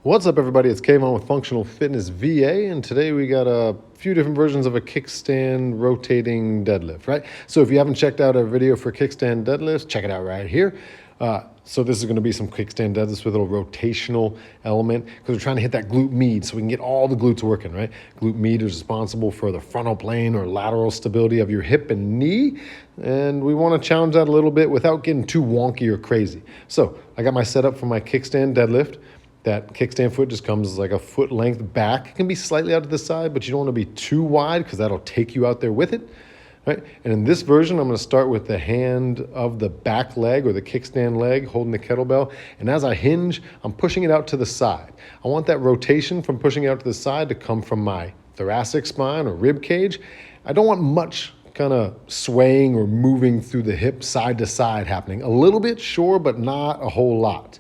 What's up, everybody? It's Kavon with Functional Fitness VA, and today we got a few different versions of a kickstand rotating deadlift, right? So if you haven't checked out our video for kickstand deadlifts, check it out right here. So this is going to be some kickstand deadlifts with a little rotational element because we're trying to hit that glute med so we can get all the glutes working, right? Glute med is responsible for the frontal plane or lateral stability of your hip and knee, and we want to challenge that a little bit without getting too wonky or crazy. So I got my setup for my kickstand deadlift. That kickstand foot just comes like a foot length back. It can be slightly out to the side, but you don't want to be too wide because that'll take you out there with it, right? And in this version, I'm going to start with the hand of the back leg or the kickstand leg holding the kettlebell. And as I hinge, I'm pushing it out to the side. I want that rotation from pushing it out to the side to come from my thoracic spine or rib cage. I don't want much kind of swaying or moving through the hip side to side happening. A little bit, sure, but not a whole lot.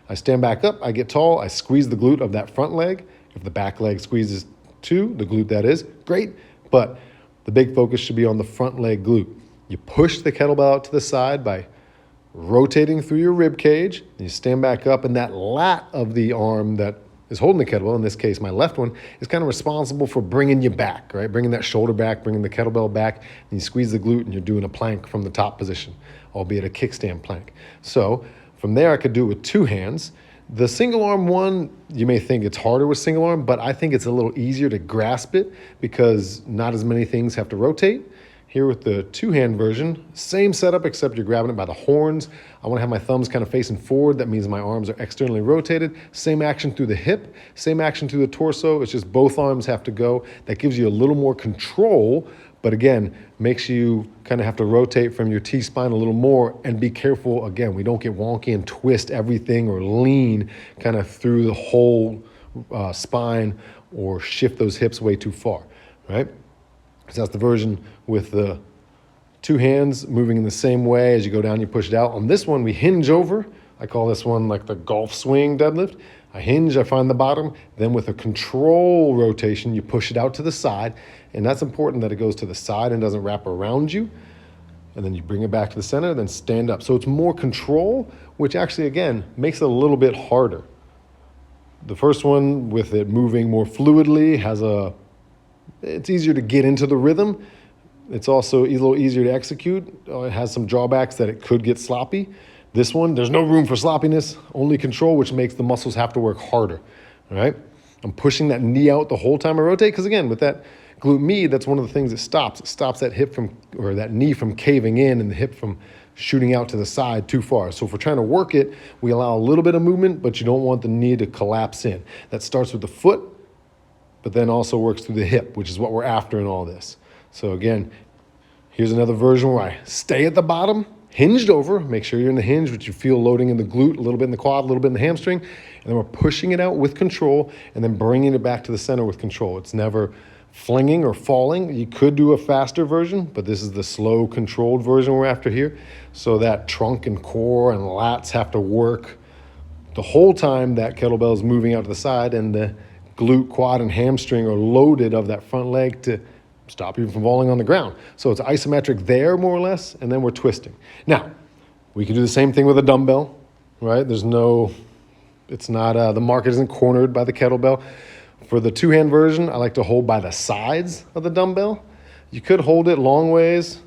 I stand back up, I get tall, I squeeze the glute of that front leg. If the back leg squeezes too, the glute that is, great. But the big focus should be on the front leg glute. You push the kettlebell out to the side by rotating through your rib cage. And you stand back up, and that lat of the arm that is holding the kettlebell, in this case my left one, is kind of responsible for bringing you back, right? Bringing that shoulder back, bringing the kettlebell back, and you squeeze the glute and you're doing a plank from the top position, albeit a kickstand plank. So from there, I could do it with two hands. The single arm one, you may think it's harder with single arm, but I think it's a little easier to grasp it because not as many things have to rotate. Here with the two-hand version, same setup except you're grabbing it by the horns. I want to have my thumbs kind of facing forward. That means my arms are externally rotated. Same action through the hip, same action through the torso. It's just both arms have to go. That gives you a little more control, but again, makes you kind of have to rotate from your T-spine a little more and be careful. Again, we don't get wonky and twist everything or lean kind of through the whole spine or shift those hips way too far, right? So that's the version with the two hands moving in the same way. As you go down, you push it out. On this one, we hinge over. I call this one like the golf swing deadlift. I hinge, I find the bottom. Then with a control rotation, you push it out to the side. And that's important that it goes to the side and doesn't wrap around you. And then you bring it back to the center, then stand up. So it's more control, which actually, again, makes it a little bit harder. The first one, with it moving more fluidly, it's easier to get into the rhythm. It's also a little easier to execute. It has some drawbacks that it could get sloppy. This one, there's no room for sloppiness, only control, which makes the muscles have to work harder, all right? I'm pushing that knee out the whole time I rotate, because again, with that glute med, that's one of the things that stops. It stops that hip or that knee from caving in and the hip from shooting out to the side too far. So if we're trying to work it, we allow a little bit of movement, but you don't want the knee to collapse in. That starts with the foot, but then also works through the hip, which is what we're after in all this. So again, here's another version where I stay at the bottom, hinged over, make sure you're in the hinge, which you feel loading in the glute, a little bit in the quad, a little bit in the hamstring, and then we're pushing it out with control and then bringing it back to the center with control. It's never flinging or falling. You could do a faster version, but this is the slow, controlled version we're after here. So that trunk and core and lats have to work the whole time that kettlebell is moving out to the side, and the glute, quad, and hamstring are loaded of that front leg to stop you from falling on the ground. So it's isometric there, more or less, and then we're twisting. Now, we can do the same thing with a dumbbell, right? The market isn't cornered by the kettlebell. For the two-hand version, I like to hold by the sides of the dumbbell. You could hold it long ways,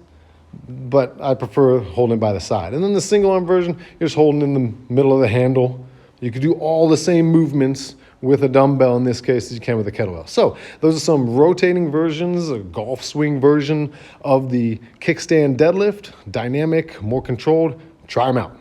but I prefer holding by the side. And then the single-arm version, you're just holding in the middle of the handle. You could do all the same movements with a dumbbell in this case as you can with a kettlebell. So those are some rotating versions, a golf swing version of the kickstand deadlift, dynamic, more controlled. Try them out.